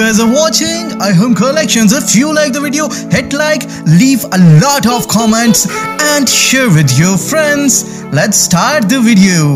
guys are watching iHome Collections. If you like the video, hit like, leave a lot of comments and share with your friends. Let's start the video.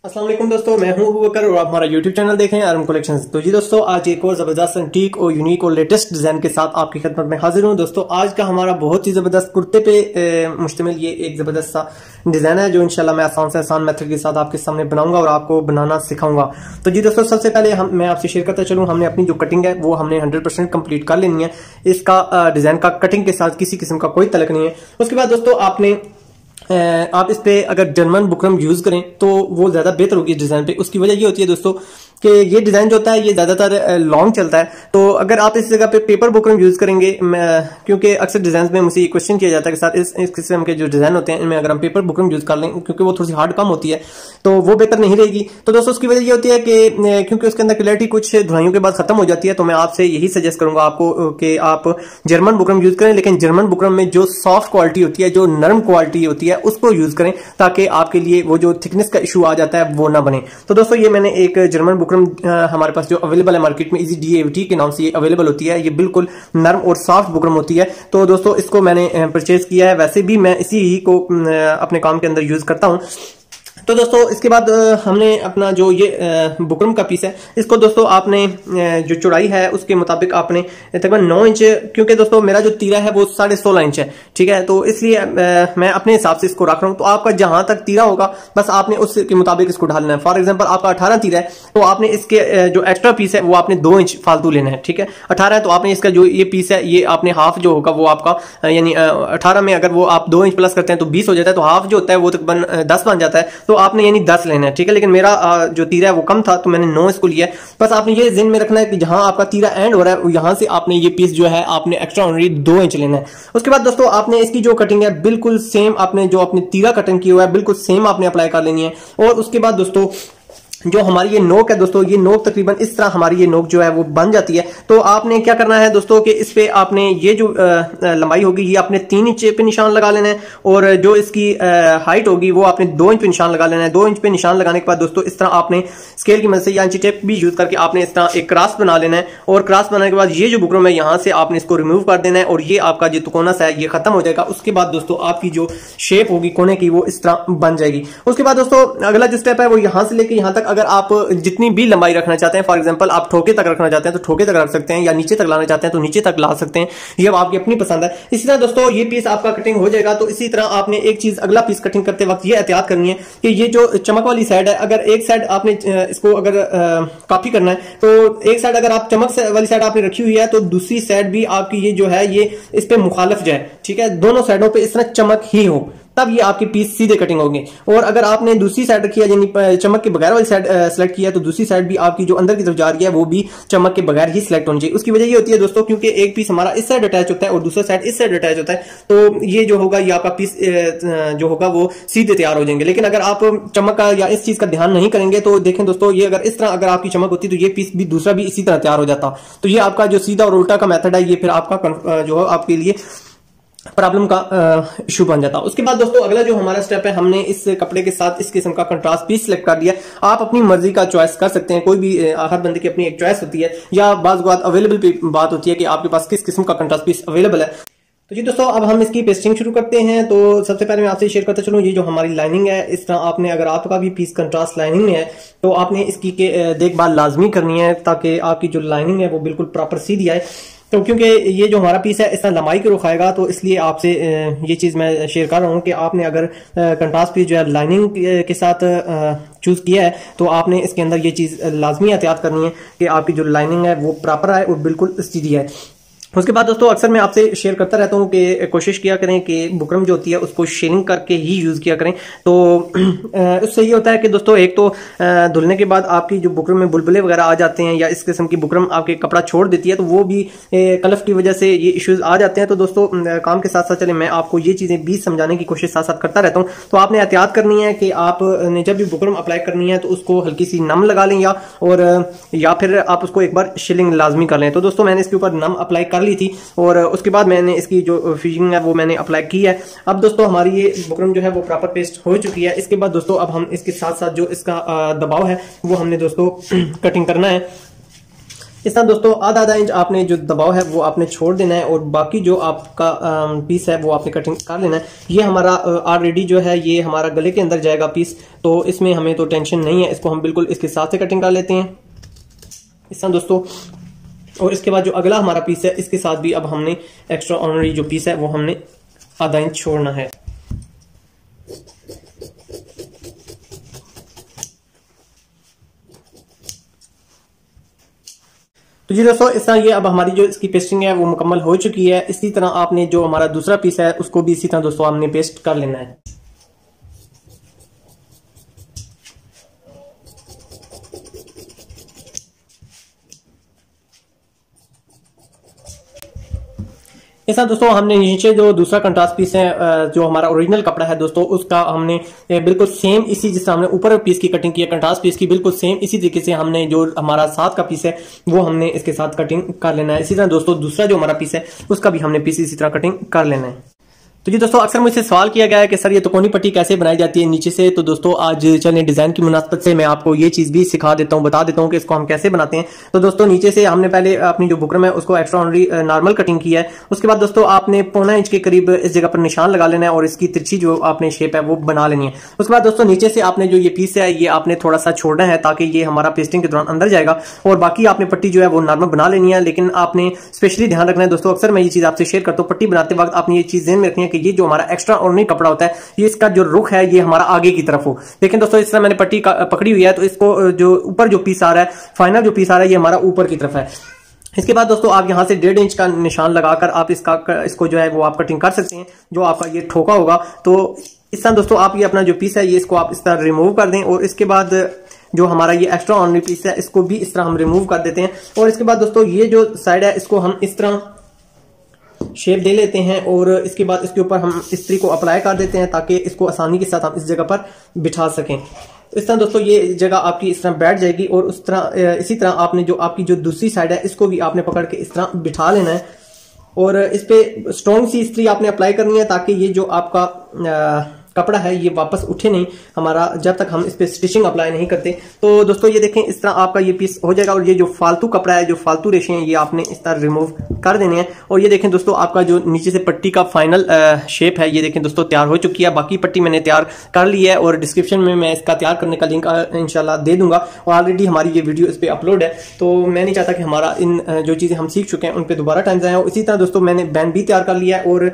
अस्सलाम वालेकुम दोस्तों, मैं हूं अबू बकर और आप हमारा YouTube channel देख रहे हैं आरएम कलेक्शंस। तो जी दोस्तों, आज एक और जबरदस्त एंटीक और यूनिक और लेटेस्ट डिजाइन के साथ आपकी खिदमत में हाजिर हूं। दोस्तों, आज का हमारा बहुत ही जबरदस्त कुर्ते पे मुश्तमिल ये एक जबरदस्त सा डिजाइन है जो इंशाल्लाह मैं आसान से आसान मेथड के साथ आपके सामने बनाऊंगा और आपको बनाना सिखाऊंगा। तो जी दोस्तों, सबसे पहले मैं आपसे शेयर करता चलूँ, हमने अपनी जो कटिंग है वो हमने 100% कंप्लीट कर लेनी है। इसका डिजाइन का कटिंग के साथ किसी किस्म का कोई तलक नहीं है। उसके बाद दोस्तों, आप इस पे अगर जर्मन बुकरम यूज करें तो वो ज्यादा बेहतर होगी इस डिजाइन पे। उसकी वजह ये होती है दोस्तों कि ये डिजाइन जो होता है ये ज्यादातर लॉन्ग चलता है। तो अगर आप इस जगह पे पेपर बुकरम यूज करेंगे, क्योंकि अक्सर डिजाइन में मुझसे ये क्वेश्चन किया जाता है कि सर इस किस्म के जो डिजाइन होते हैं इनमें अगर हम पेपर बुकरम यूज कर लें, क्योंकि वो थोड़ी सी हार्ड कम होती है तो वो बेहतर नहीं रहेगी। तो दोस्तों, उसकी वजह ये होती है कि क्योंकि उसके अंदर क्लैरिटी कुछ धुलाइयों के बाद खत्म हो जाती है। तो मैं आपसे यही सजेस्ट करूंगा आपको कि आप जर्मन बुकरम यूज करें, लेकिन जर्मन बुकरम में जो सॉफ्ट क्वालिटी होती है, जो नरम क्वालिटी होती है, उसको यूज करें ताकि आपके लिए वो जो थिकनेस का इशू आ जाता है वो ना बने। तो दोस्तों, ये मैंने एक जर्मन बुकरम हमारे पास जो अवेलेबल है मार्केट में, इजी DAVT के नाम से ये अवेलेबल होती है। ये बिल्कुल नरम और सॉफ्ट बुकरम होती है। तो दोस्तों, इसको मैंने परचेज किया है। वैसे भी मैं इसी ही को अपने काम के अंदर यूज करता हूं। तो दोस्तों, इसके बाद हमने अपना जो ये बुकरम का पीस है, इसको दोस्तों आपने जो चौड़ाई है उसके मुताबिक आपने तकरीबन 9 इंच, क्योंकि दोस्तों मेरा जो तीरा है वो 16.5 इंच है, ठीक है। तो इसलिए मैं अपने हिसाब से इसको रख रहा हूं। तो आपका जहां तक तीरा होगा बस आपने उसके मुताबिक इसको ढालना है। फॉर एग्जाम्पल, आपका 18 तीरा है तो आपने इसके जो एक्स्ट्रा पीस है वो आपने 2 इंच फालतू लेना है, ठीक है। 18 है तो आपने इसका जो ये पीस है ये आपने हाफ जो होगा वो आपका यानी 18 में अगर वो आप 2 इंच प्लस करते हैं तो 20 हो जाता है। तो हाफ जो होता है वो तकरीबन 10 बन जाता है। तो आपने यानी 10 लेना है, ठीक है। लेकिन मेरा जो तीरा है वो कम था तो मैंने 9 इसको लिया है। बस आपने ये ज़हन में रखना है कि जहां आपका तीरा एंड हो रहा है यहां से आपने ये पीस जो है आपने एक्स्ट्रा ऑनरी 2 इंच लेना है। उसके बाद दोस्तों, आपने इसकी जो कटिंग है बिल्कुल सेम, आपने जो अपने तीरा कटिंग की हुआ है बिल्कुल सेम आपने अप्लाई कर लेनी है। और उसके बाद दोस्तों, जो हमारी ये नोक है दोस्तों, ये नोक तकरीबन इस तरह हमारी ये नोक जो है वो बन जाती है। तो आपने क्या करना है दोस्तों कि इस पे आपने ये जो लंबाई होगी ये आपने 3 इंच पे निशान लगा लेना है, और जो इसकी हाइट होगी वो आपने 2 इंच पे निशान लगा लेना है। 2 इंच पे निशान लगाने के बाद दोस्तों, इस तरह आपने स्केल की मदद से या इंची टेप भी यूज करके आपने इस तरह एक क्रॉस बना लेना है। और क्रॉस बनाने के बाद ये जो बुकरम है यहाँ से आपने इसको रिमूव कर देना है और ये आपका जो तिकोना है ये खत्म हो जाएगा। उसके बाद दोस्तों, आपकी जो शेप होगी कोने की वो इस तरह बन जाएगी। उसके बाद दोस्तों, अगला जो स्टेप है वो यहाँ से लेकर यहाँ तक अगर आप जितनी भी लंबाई रखना चाहते हैं, फॉर एग्जांपल आप ठोके तक रखना चाहते हैं तो ठोके तक रख सकते हैं, या नीचे तक लाना चाहते हैं तो नीचे तक ला सकते हैं। ये अब आपकी अपनी पसंद है। इसी तरह दोस्तों, ये पीस आपका कटिंग हो जाएगा। तो इसी तरह आपने एक चीज अगला पीस कटिंग करते वक्त ये एहतियात करनी है कि ये जो चमक वाली साइड है, अगर एक साइड आपने इसको अगर कॉपी करना है तो एक साइड अगर आप चमक वाली साइड आपने रखी हुई है तो दूसरी साइड भी आपकी ये जो है ये इस पे मुखालिफ जाए, ठीक है। दोनों साइडों पे इस तरह चमक ही हो, तब ये आपके पीस सीधे कटिंग होंगे। और अगर आपने दूसरी साइड रखी है यानी चमक के बगैर वाली साइड सेलेक्ट किया है तो दूसरी साइड भी आपकी जो अंदर की तरफ जा रही है वो भी चमक के बगैर ही सिलेक्ट होनी चाहिए। उसकी वजह ये होती है दोस्तों, क्योंकि एक पीस हमारा इस साइड अटैच होता है और दूसरा साइड इस साइड अटैच होता है, तो ये जो होगा ये आपका पीस जो होगा वो सीधे तैयार हो जाएंगे। लेकिन अगर आप चमक का या इस चीज का ध्यान नहीं करेंगे तो देखें दोस्तों, ये अगर इस तरह अगर आपकी चमक होती तो ये पीस भी दूसरा भी इसी तरह तैयार हो जाता। तो ये आपका जो सीधा और उल्टा का मेथड है ये फिर आपका जो है आपके लिए प्रॉब्लम का इशू बन जाता है। उसके बाद दोस्तों, अगला जो हमारा स्टेप है, हमने इस कपड़े के साथ इस किस्म का कंट्रास्ट पीस सिलेक्ट कर दिया। आप अपनी मर्जी का चॉइस कर सकते हैं, कोई भी हर बंदे की अपनी एक चॉइस होती है, या बात अवेलेबल पे बात होती है कि आपके पास किस किस्म का कंट्रास्ट पीस अवेलेबल है। तो जी दोस्तों, अब हम इसकी पेस्टिंग शुरू करते हैं। तो सबसे पहले मैं आपसे शेयर करता चलूं, ये जो हमारी लाइनिंग है, इस तरह आपने अगर आपका भी पीस कंट्रास्ट लाइनिंग में है तो आपने इसकी देखभाल लाजमी करनी है ताकि आपकी जो लाइनिंग है वो बिल्कुल प्रॉपर सीधी आए। तो क्योंकि ये जो हमारा पीस है इस तरह लंबाई के रुख आएगा, तो इसलिए आपसे ये चीज मैं शेयर कर रहा हूँ कि आपने अगर कंट्रास्ट पीस जो है लाइनिंग के साथ चूज किया है तो आपने इसके अंदर ये चीज लाजमी एहतियात करनी है कि आपकी जो लाइनिंग है वो प्रॉपर आए और बिल्कुल सीधी है। उसके बाद दोस्तों, अक्सर मैं आपसे शेयर करता रहता हूँ कि कोशिश किया करें कि बुकरम जो होती है उसको शेनिंग करके ही यूज किया करें। तो उससे ये होता है कि दोस्तों, एक तो धुलने के बाद आपकी जो बुकरम में बुलबुले वगैरह आ जाते हैं या इस किस्म की बुकरम आपके कपड़ा छोड़ देती है तो वो भी कलफ की वजह से ये इश्यूज आ जाते हैं। तो दोस्तों, काम के साथ साथ चले मैं आपको ये चीजें भी समझाने की कोशिश साथ साथ करता रहता हूँ। तो आपने एहतियात करनी है कि आपने जब भी बुकरम अप्लाई करनी है तो उसको हल्की सी नम लगा लें या फिर आप उसको एक बार शिलिंग लाजमी कर लें। तो दोस्तों, मैंने इसके ऊपर नम अप्लाई कर ली थी और उसके बाद मैंने इसकी जो फिनिशिंग है वो मैंने अप्लाई की है। अब दोस्तों हमारी ये बुकरम जो है वो प्रॉपर पेस्ट हो चुकी है। इसके बाद दोस्तों अब हम इसके साथ साथ जो इसका दबाव है वो हमने दोस्तों कटिंग करना है। इस तरह दोस्तों आधा इंच आपने जो दबाव है वो आपने छोड़ देना है और बाकी जो आपका पीस है वो आपने कटिंग कर लेना है। ये हमारा ऑलरेडी जो है ये हमारा गले के अंदर जाएगा पीस, तो इसमें हमें तो टेंशन नहीं है। इसको हम बिल्कुल इसके साथ से कटिंग कर लेते हैं इस तरह दोस्तों। और इसके बाद जो अगला हमारा पीस है इसके साथ भी अब हमने एक्स्ट्रा ऑर्डिनरी जो पीस है वो हमने आधा इंच छोड़ना है। तो जी दोस्तों इस तरह ये अब हमारी जो इसकी पेस्टिंग है वो मुकम्मल हो चुकी है। इसी तरह आपने जो हमारा दूसरा पीस है उसको भी इसी तरह दोस्तों हमने पेस्ट कर लेना है। ऐसा दोस्तों हमने नीचे जो दूसरा कंट्रास्ट पीस है जो हमारा ओरिजिनल कपड़ा है दोस्तों उसका हमने बिल्कुल सेम इसी जिस हमने ऊपर पीस की कटिंग की है कंट्रास्ट पीस की बिल्कुल सेम इसी तरीके से हमने जो हमारा साथ का पीस है वो हमने इसके साथ कटिंग कर लेना है। इसी तरह दोस्तों दूसरा जो हमारा पीस है उसका भी हमने पीस इसी तरह कटिंग कर लेना है। तो जी दोस्तों अक्सर मुझसे सवाल किया गया है कि सर ये तिकोनी पट्टी कैसे बनाई जाती है नीचे से। तो दोस्तों आज चलिए डिजाइन की मुनासबत से मैं आपको ये चीज भी सिखा देता हूँ, बता देता हूँ कि इसको हम कैसे बनाते हैं। तो दोस्तों नीचे से हमने पहले अपनी जो बुकरम है उसको एक्स्ट्रा ऑर्डिनरी नॉर्मल कटिंग किया है। उसके बाद दोस्तों आपने 1.25 इंच के करीब इस जगह पर निशान लगा लेना है और इसकी तिरछी जो आपने शेप है वो बना लेनी है। उसके बाद दोस्तों नीचे से आपने जो ये पीस है ये आपने थोड़ा सा छोड़ना है ताकि ये हमारा पेस्टिंग के दौरान अंदर जाएगा और बाकी आपने पट्टी जो है वो नॉर्मल बना लेनी है। लेकिन आपने स्पेशली ध्यान रखना है दोस्तों, अक्सर मैं ये चीज आपसे शेयर करता हूँ, पट्टी बनाते वक्त आपने ये चीज ध्यान में रखनी है कि ये जो हमारा एक्स्ट्रा ऑर्डिनरी कपड़ा होता है ये इसका जो रुख है ये हमारा आगे की तरफ हो। लेकिन दोस्तों इस तरह मैंने पट्टी पकड़ी हुई है तो इसको जो ऊपर जो पीस आ रहा है फाइनल जो पीस आ रहा है ये हमारा ऊपर की तरफ है। इसके बाद दोस्तों आप यहां से 1.5 इंच का निशान लगाकर आप इसको जो है वो आप कटिंग कर सकते हैं जो आपका ये ठोका होगा। तो इस तरह दोस्तों आप ये अपना जो पीस है ये इसको आप इस तरह रिमूव कर दें और इसके बाद जो हमारा ये एक्स्ट्रा ऑर्डिनरी पीस है इसको भी इस तरह हम रिमूव कर देते हैं। और इसके बाद दोस्तों ये जो साइड है इसको हम इस तरह शेप दे लेते हैं और इसके बाद इसके ऊपर हम इस्त्री को अप्लाई कर देते हैं ताकि इसको आसानी के साथ हम इस जगह पर बिठा सकें। इस तरह दोस्तों ये जगह आपकी इस तरह बैठ जाएगी और उस तरह इसी तरह आपने जो आपकी जो दूसरी साइड है इसको भी आपने पकड़ के इस तरह बिठा लेना है और इस पे स्ट्रॉन्ग सी इस्त्री आपने अप्लाई करनी है ताकि ये जो आपका कपड़ा है ये वापस उठे नहीं हमारा जब तक हम इस पे स्टिचिंग अप्लाई नहीं करते। तो दोस्तों ये देखें इस तरह आपका ये पीस हो जाएगा और ये जो फालतू कपड़ा है जो फालतू रेशे हैं ये आपने इस तरह रिमूव कर देने हैं। और ये देखें दोस्तों आपका जो नीचे से पट्टी का फाइनल शेप है ये देखें दोस्तों तैयार हो चुकी है। बाकी पट्टी मैंने तैयार कर ली है और डिस्क्रिप्शन में मैं इसका तैयार करने का लिंक इंशाल्लाह दे दूंगा और ऑलरेडी हमारी ये वीडियो इस पर अपलोड है। तो मैं नहीं चाहता कि हमारा इन जो चीजें हम सीख चुके हैं उन पर दोबारा टाइम जाए। इसी तरह दोस्तों मैंने बैंड भी तैयार कर लिया है और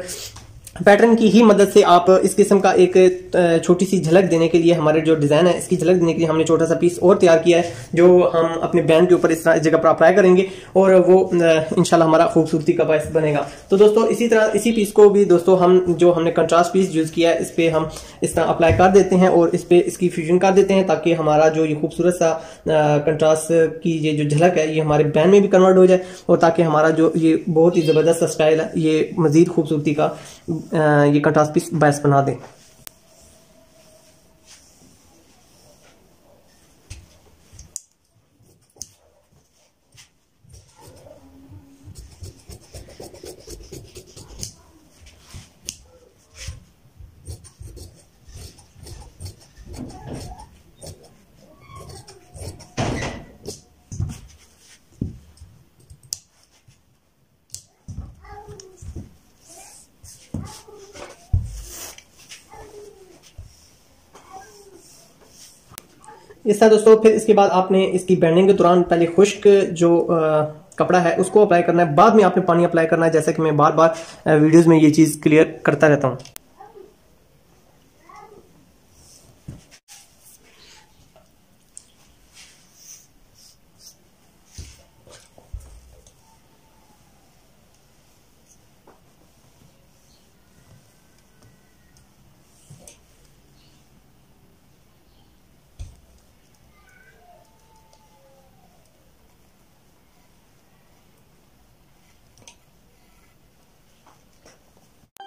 पैटर्न की ही मदद से आप इस किस्म का एक छोटी सी झलक देने के लिए हमारे जो डिजाइन है इसकी झलक देने के लिए हमने छोटा सा पीस और तैयार किया है जो हम अपने बैंड के ऊपर इस तरह इस जगह पर अप्लाई करेंगे और वो इंशाल्लाह हमारा खूबसूरती का बायस बनेगा। तो दोस्तों इसी तरह इसी पीस को भी दोस्तों हम जो हमने कंट्रास्ट पीस यूज किया है इस पे हम इस तरह अप्लाई कर देते हैं और इस पे इसकी फ्यूजन कर देते हैं ताकि हमारा जो ये खूबसूरत सा कंट्रास्ट की ये जो झलक है ये हमारे बैंड में भी कन्वर्ट हो जाए और ताकि हमारा जो ये बहुत ही जबरदस्त स्टाइल है ये मजीद खूबसूरती का ये कंट्रास्ट पीस बायस बना दें। इस तरह दोस्तों फिर इसके बाद आपने इसकी बैंडिंग के दौरान पहले खुश्क जो कपड़ा है उसको अप्लाई करना है, बाद में आपने पानी अप्लाई करना है जैसा कि मैं बार बार वीडियोस में ये चीज क्लियर करता रहता हूँ।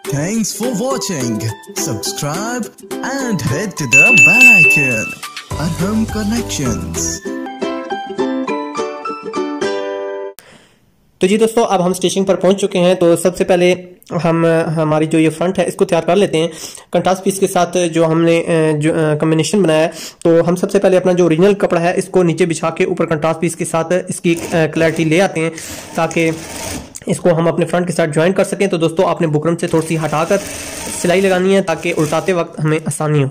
Thanks for watching. Subscribe and hit the bell icon. Arham Collections. तो जी दोस्तों, अब हम स्टिचिंग पर पहुंच चुके हैं। तो सबसे पहले हम हमारी जो ये फ्रंट है इसको तैयार कर लेते हैं कंट्रास्ट पीस के साथ जो हमने जो कॉम्बिनेशन बनाया है। तो हम सबसे पहले अपना जो ओरिजिनल कपड़ा है इसको नीचे बिछा के ऊपर कंट्रास्ट पीस के साथ इसकी क्लैरिटी ले आते हैं ताकि इसको हम अपने फ्रंट के साथ ज्वाइन कर सकें। तो दोस्तों, आपने बुकरम से थोड़ी सी हटाकर सिलाई लगानी है ताकि उल्टाते वक्त हमें आसानी हो।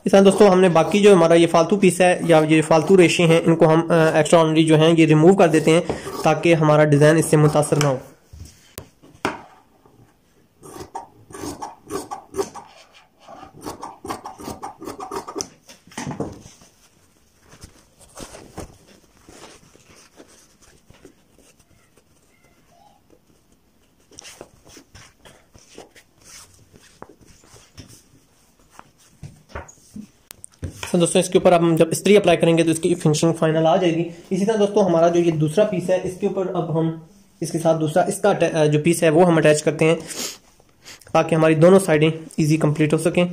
इस तरह दोस्तों, हमने बाकी जो हमारा ये फालतू पीस है या ये फालतू रेशे हैं इनको हम एक्स्ट्रा ऑर्डिनरी जो हैं ये रिमूव कर देते हैं ताकि हमारा डिज़ाइन इससे मुतासर ना हो। तो दोस्तों, इसके ऊपर अब हम जब इस्त्री अप्लाई करेंगे तो इसकी फिनिशिंग फाइनल आ जाएगी। इसी तरह दोस्तों, हमारा जो ये दूसरा पीस है इसके ऊपर अब हम इसके साथ दूसरा इसका जो पीस है वो हम अटैच करते हैं ताकि हमारी दोनों साइडें इजी कंप्लीट हो सकें।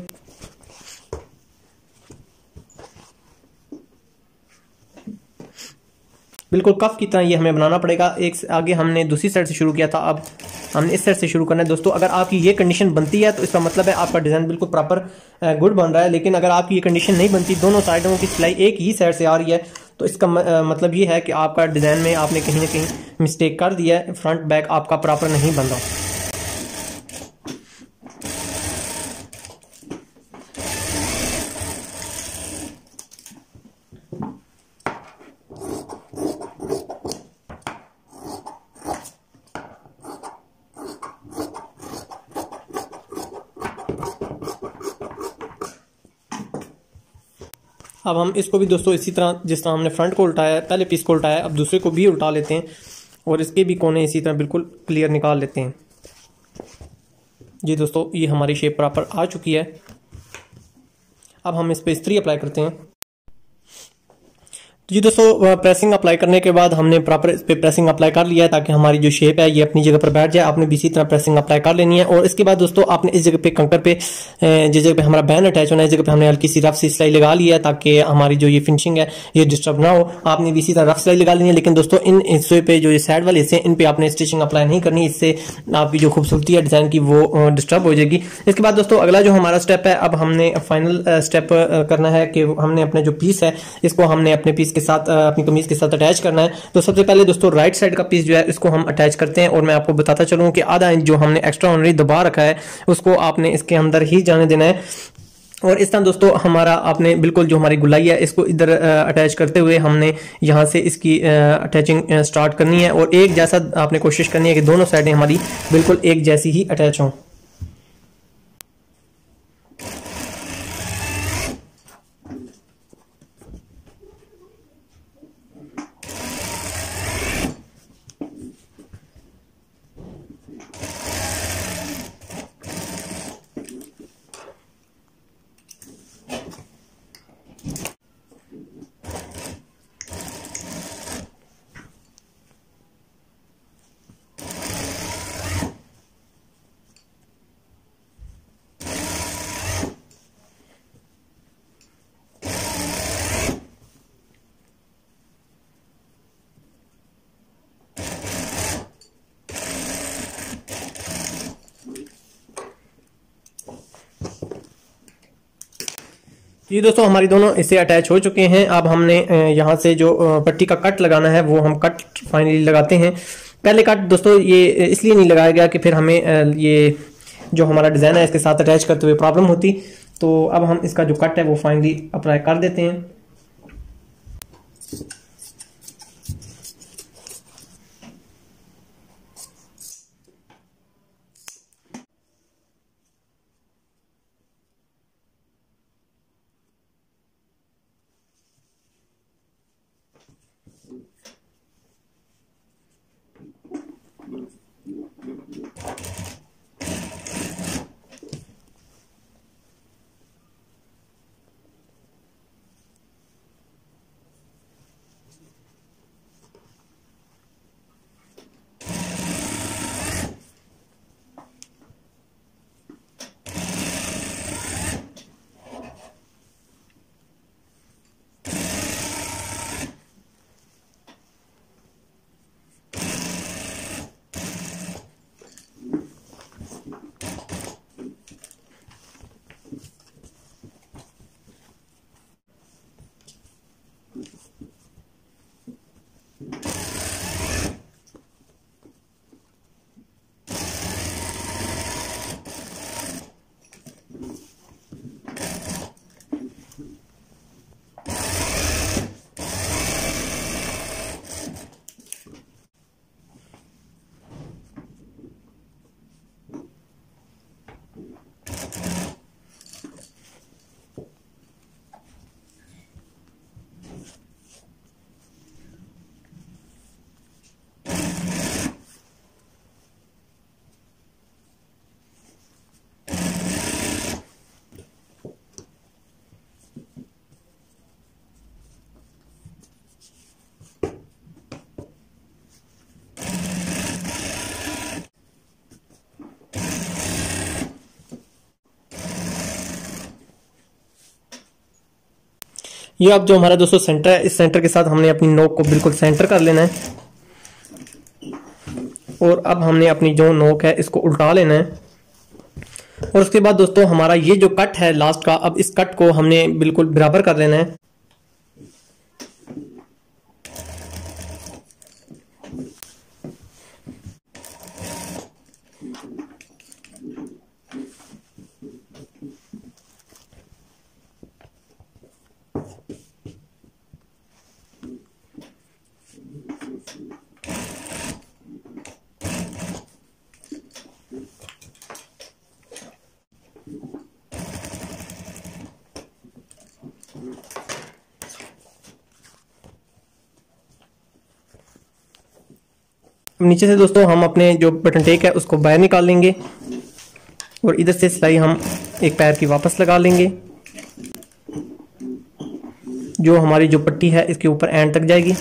बिल्कुल कफ की तरह ये हमें बनाना पड़ेगा। एक आगे हमने दूसरी साइड से शुरू किया था, अब हमने इस साइड से शुरू करना है। दोस्तों, अगर आपकी ये कंडीशन बनती है तो इसका मतलब है आपका डिज़ाइन बिल्कुल प्रॉपर गुड बन रहा है। लेकिन अगर आपकी ये कंडीशन नहीं बनती, दोनों साइडों की सिलाई एक ही साइड से आ रही है, तो इसका मतलब ये है कि आपका डिज़ाइन में आपने कहीं ना कहीं मिस्टेक कर दिया है, फ्रंट बैक आपका प्रॉपर नहीं बन रहा। अब हम इसको भी दोस्तों इसी तरह जिस तरह हमने फ्रंट को उल्टाया, पहले पीस को उल्टाया, अब दूसरे को भी उल्टा लेते हैं और इसके भी कोने इसी तरह बिल्कुल क्लियर निकाल लेते हैं। जी दोस्तों, ये हमारी शेप प्रॉपर आ चुकी है। अब हम इस पर इस्त्री अप्लाई करते हैं। जी दोस्तों, प्रेसिंग अप्लाई करने के बाद हमने प्रॉपर इस पे प्रेसिंग अप्लाई कर लिया है ताकि हमारी जो शेप है ये अपनी जगह पर बैठ जाए। आपने भी इसी तरह प्रेसिंग अप्लाई कर लेनी है। और इसके बाद दोस्तों, आपने इस जगह पे कंकर पे जिस जगह पे हमारा बैन अटैच होना है, इस जगह पे हमने हल्की सी रफ सी सिलाई लगा ली है ताकि हमारी जो ये फिनिशिंग है ये डिस्टर्ब ना हो। आपने भी इसी तरह रफ सिलाई लगा लेनी है। लेकिन दोस्तों, इन हिस्से पे जो ये साइड वाले हिस्से इन पे आपने स्टिचिंग अप्लाई नहीं करनी, इससे आपकी जो खूबसूरती है डिजाइन की वो डिस्टर्ब हो जाएगी। इसके बाद दोस्तों, अगला जो हमारा स्टेप है, अब हमने फाइनल स्टेप करना है कि हमने अपने जो पीस है इसको हमने अपने पीस के साथ अपनी कमीज के साथ अटैच करना है। तो सबसे पहले दोस्तों, राइट साइड का पीस जो है इसको हम अटैच करते हैं। और मैं आपको बताता चलूं कि आधा इंच जो हमने एक्स्ट्रा ऑर्डिनरी दबा रखा है उसको आपने इसके अंदर ही जाने देना है। और इस तरह दोस्तों, हमारा आपने बिल्कुल जो हमारी गुलाई है इसको इधर अटैच करते हुए हमने यहाँ से इसकी अटैचिंग स्टार्ट करनी है। और एक जैसा आपने कोशिश करनी है कि दोनों साइडें हमारी बिल्कुल एक जैसी ही अटैच हों। ये दोस्तों, हमारी दोनों इससे अटैच हो चुके हैं। अब हमने यहाँ से जो पट्टी का कट लगाना है वो हम कट फाइनली लगाते हैं। पहले कट दोस्तों ये इसलिए नहीं लगाया गया कि फिर हमें ये जो हमारा डिज़ाइन है इसके साथ अटैच करते हुए प्रॉब्लम होती। तो अब हम इसका जो कट है वो फाइनली अप्लाई कर देते हैं। ये अब जो हमारा दोस्तों सेंटर है, इस सेंटर के साथ हमने अपनी नोक को बिल्कुल सेंटर कर लेना है और अब हमने अपनी जो नोक है इसको उल्टा लेना है। और उसके बाद दोस्तों हमारा ये जो कट है लास्ट का, अब इस कट को हमने बिल्कुल बराबर कर लेना है। नीचे से दोस्तों हम अपने जो बटन टेक है उसको बाहर निकाल लेंगे और इधर से सिलाई हम एक पैर की वापस लगा लेंगे। जो हमारी जो पट्टी है इसके ऊपर एंड तक जाएगी।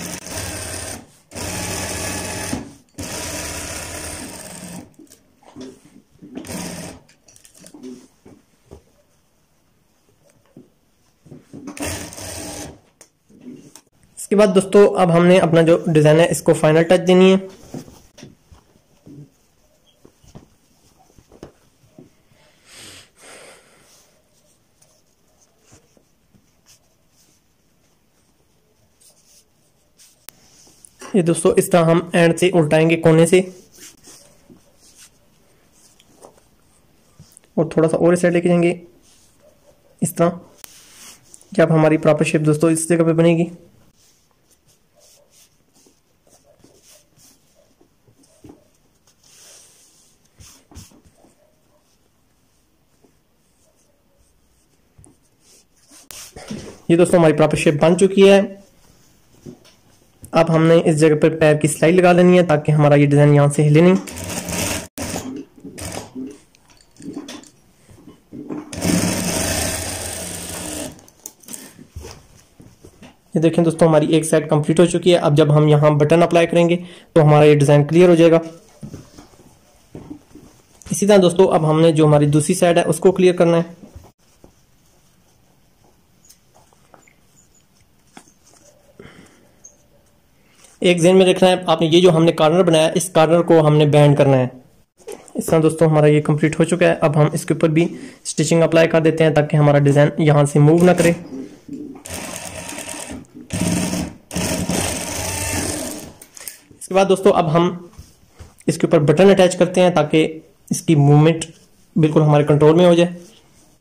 इसके बाद दोस्तों अब हमने अपना जो डिजाइन है इसको फाइनल टच देनी है। ये दोस्तों इस तरह हम एंड से उल्टाएंगे कोने से और थोड़ा सा और इस साइड लेके जाएंगे इस तरह। जब हमारी प्रॉपर शेप दोस्तों इस जगह पे बनेगी। ये दोस्तों हमारी प्रॉपर शेप बन चुकी है। अब हमने इस जगह पर पैर की सिलाई लगा लेनी है ताकि हमारा ये डिजाइन यहां से हिले नहीं। ये देखें दोस्तों हमारी एक साइड कंप्लीट हो चुकी है। अब जब हम यहां बटन अप्लाई करेंगे तो हमारा ये डिजाइन क्लियर हो जाएगा। इसी तरह दोस्तों अब हमने जो हमारी दूसरी साइड है उसको क्लियर करना है। एक ज़हन में रखना है आपने, ये जो हमने कॉर्नर बनाया इस कॉर्नर को हमने बैंड करना है। इस तरह दोस्तों हमारा ये कंप्लीट हो चुका है। अब हम इसके ऊपर भी स्टिचिंग अप्लाई कर देते हैं ताकि हमारा डिजाइन यहां से मूव ना करे। इसके बाद दोस्तों अब हम इसके ऊपर बटन अटैच करते हैं ताकि इसकी मूवमेंट बिल्कुल हमारे कंट्रोल में हो जाए।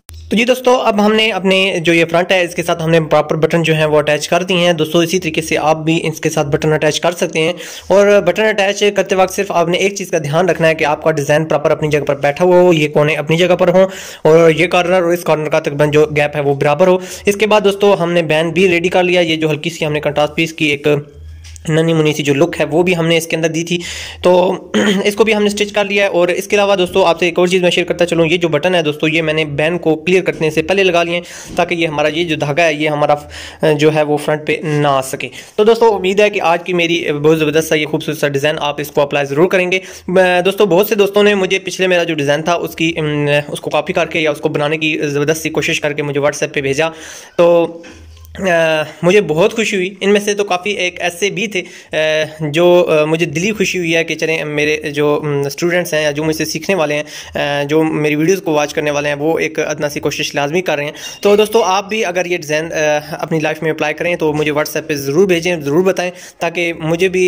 तो जी दोस्तों अब हमने अपने जो ये फ्रंट है इसके साथ हमने प्रॉपर बटन जो है वो अटैच कर दिए हैं। दोस्तों इसी तरीके से आप भी इसके साथ बटन अटैच कर सकते हैं। और बटन अटैच करते वक्त सिर्फ आपने एक चीज़ का ध्यान रखना है कि आपका डिज़ाइन प्रॉपर अपनी जगह पर बैठा हुआ हो, ये कोने अपनी जगह पर हो और ये कॉर्नर और इस कॉर्नर का तकरीबन जो गैप है वो बराबर हो। इसके बाद दोस्तों हमने बैन भी रेडी कर लिया। ये जो हल्की सी हमने कंट्रास्ट पीस की एक नन्ही मुन्नी सी जो लुक है वो भी हमने इसके अंदर दी थी, तो इसको भी हमने स्टिच कर लिया है। और इसके अलावा दोस्तों आपसे एक और चीज़ मैं शेयर करता चलूँ, ये जो बटन है दोस्तों ये मैंने बैन को क्लियर करने से पहले लगा लिए ताकि ये हमारा ये जो धागा है ये हमारा जो है वो फ्रंट पे ना आ सके। तो दोस्तों उम्मीद है कि आज की मेरी बहुत ज़बरदस्त सा ये खूबसूरत सा डिज़ाइन आप इसको अप्लाई ज़रूर करेंगे। दोस्तों बहुत से दोस्तों ने मुझे पिछले मेरा जो डिज़ाइन था उसको कॉपी करके या उसको बनाने की ज़बरदस्त सी कोशिश करके मुझे व्हाट्सएप पर भेजा, तो मुझे बहुत खुशी हुई। इनमें से तो काफ़ी एक ऐसे भी थे जो मुझे दिली खुशी हुई है कि चलें मेरे जो स्टूडेंट्स हैं या जो मुझसे सीखने वाले हैं, जो मेरी वीडियोस को वॉच करने वाले हैं, वो एक अदना सी कोशिश लाजमी कर रहे हैं। तो दोस्तों आप भी अगर ये डिज़ाइन अपनी लाइफ में अप्लाई करें तो मुझे व्हाट्सएप पे ज़रूर भेजें, ज़रूर बताएं ताकि मुझे भी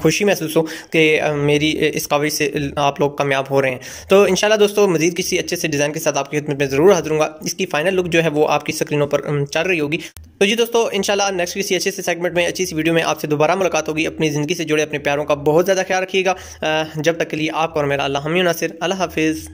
खुशी महसूस हो कि मेरी इस काविश से आप लोग कामयाब हो रहे हैं। तो इंशाल्लाह दोस्तों मज़ीद किसी अच्छे से डिज़ाइन के साथ आपकी खिदमत में ज़रूर हाजिर हूँगा। इसकी फाइनल लुक जो है वो आपकी स्क्रीनों पर चल रही होगी। तो जी दोस्तों इंशाल्लाह नेक्स्ट किसी अच्छे से सेगमेंट में अच्छी सी वीडियो में आपसे दोबारा मुलाकात होगी। अपनी ज़िंदगी से जुड़े अपने प्यारों का बहुत ज़्यादा ख्याल रखिएगा। जब तक के लिए आपका और मेरा अल्लाह हामी नासिर। अल्लाह हाफिज़।